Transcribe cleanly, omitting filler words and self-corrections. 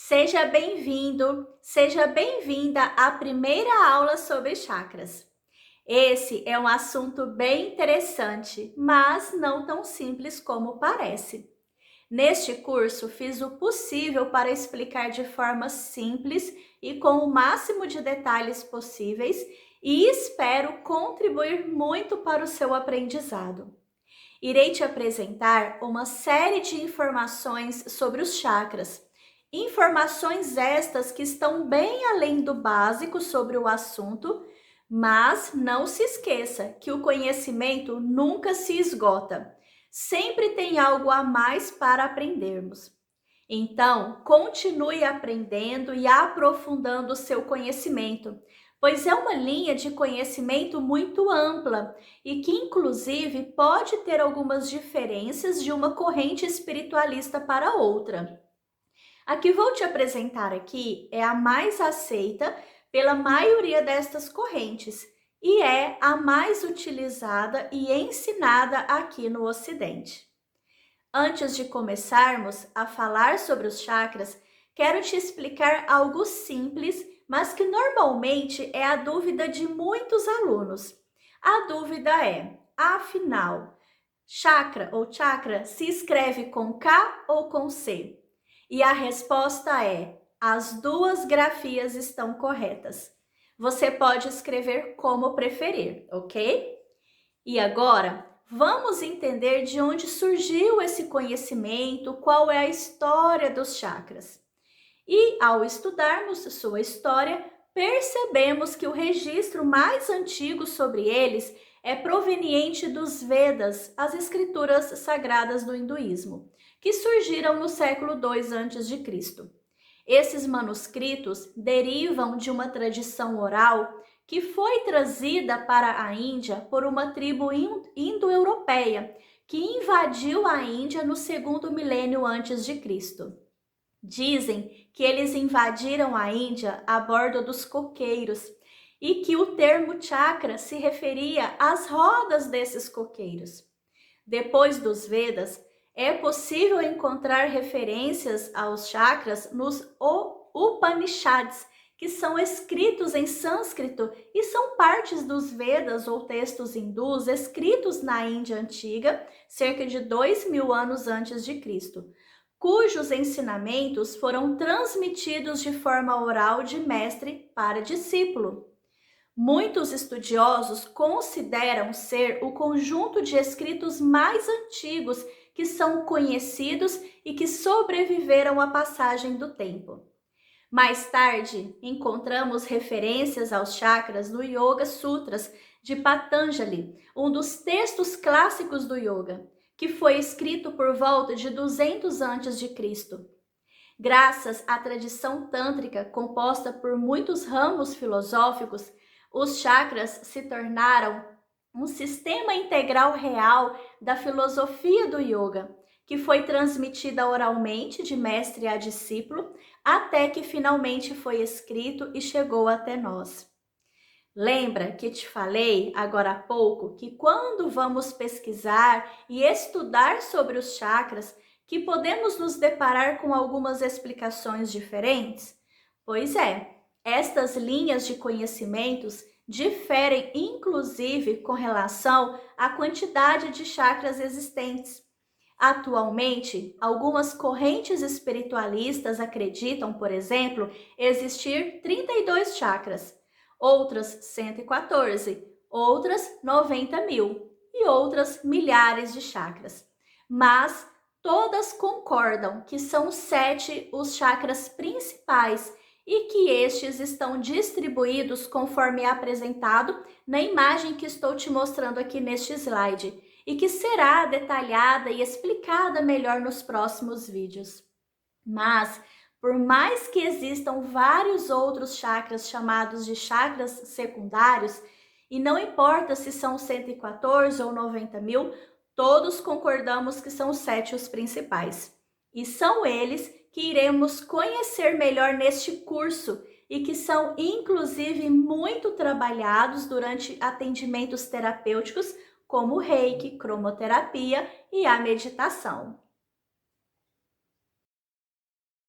Seja bem-vindo, seja bem-vinda à primeira aula sobre chakras. Esse é um assunto bem interessante, mas não tão simples como parece. Neste curso, fiz o possível para explicar de forma simples e com o máximo de detalhes possíveis e espero contribuir muito para o seu aprendizado. Irei te apresentar uma série de informações sobre os chakras. Informações estas que estão bem além do básico sobre o assunto, mas não se esqueça que o conhecimento nunca se esgota. Sempre tem algo a mais para aprendermos. Então, continue aprendendo e aprofundando o seu conhecimento, pois é uma linha de conhecimento muito ampla e que, inclusive, pode ter algumas diferenças de uma corrente espiritualista para outra. A que vou te apresentar aqui é a mais aceita pela maioria destas correntes e é a mais utilizada e ensinada aqui no Ocidente. Antes de começarmos a falar sobre os chakras, quero te explicar algo simples, mas que normalmente é a dúvida de muitos alunos. A dúvida é, afinal, chakra ou chakra se escreve com K ou com C? E a resposta é: as duas grafias estão corretas. Você pode escrever como preferir, ok? E agora, vamos entender de onde surgiu esse conhecimento, qual é a história dos chakras. E ao estudarmos sua história, percebemos que o registro mais antigo sobre eles é proveniente dos Vedas, as escrituras sagradas do hinduísmo, que surgiram no século II a.C. Esses manuscritos derivam de uma tradição oral que foi trazida para a Índia por uma tribo indo-europeia que invadiu a Índia no segundo milênio antes de Cristo. Dizem que eles invadiram a Índia a bordo dos coqueiros e que o termo chakra se referia às rodas desses coqueiros. Depois dos Vedas, é possível encontrar referências aos chakras nos Upanishads, que são escritos em sânscrito e são partes dos Vedas ou textos hindus escritos na Índia antiga, cerca de 2000 anos antes de Cristo, cujos ensinamentos foram transmitidos de forma oral de mestre para discípulo. Muitos estudiosos consideram ser o conjunto de escritos mais antigos que são conhecidos e que sobreviveram à passagem do tempo. Mais tarde, encontramos referências aos chakras no Yoga Sutras de Patanjali, um dos textos clássicos do yoga, que foi escrito por volta de 200 a.C. Graças à tradição tântrica composta por muitos ramos filosóficos, os chakras se tornaram um sistema integral real da filosofia do yoga, que foi transmitida oralmente de mestre a discípulo, até que finalmente foi escrito e chegou até nós. Lembra que te falei agora há pouco que quando vamos pesquisar e estudar sobre os chakras, que podemos nos deparar com algumas explicações diferentes? Pois é, estas linhas de conhecimentos diferem inclusive com relação à quantidade de chakras existentes. Atualmente, algumas correntes espiritualistas acreditam, por exemplo, existir 32 chakras, outras 114, outras 90 mil e outras milhares de chakras. Mas todas concordam que são 7 os chakras principais e que estes estão distribuídos conforme é apresentado na imagem que estou te mostrando aqui neste slide e que será detalhada e explicada melhor nos próximos vídeos. Mas, por mais que existam vários outros chakras chamados de chakras secundários, e não importa se são 114 ou 90 mil, todos concordamos que são 7 os principais. E são eles que iremos conhecer melhor neste curso e que são inclusive muito trabalhados durante atendimentos terapêuticos como o Reiki, cromoterapia e a meditação.